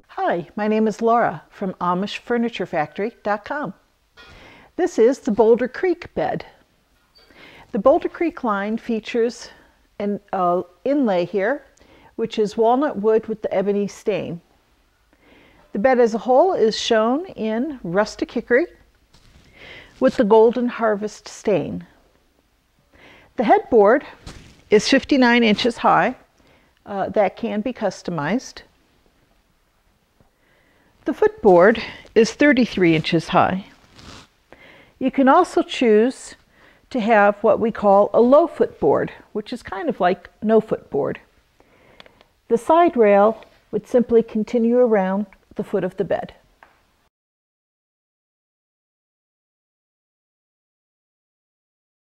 Hi, my name is Laura from AmishFurnitureFactory.com. This is the Boulder Creek bed. The Boulder Creek line features an inlay here, which is walnut wood with the ebony stain. The bed as a whole is shown in rustic hickory with the golden harvest stain. The headboard is 59 inches high. That can be customized. The footboard is 33 inches high. You can also choose to have what we call a low footboard, which is kind of like no footboard. The side rail would simply continue around the foot of the bed.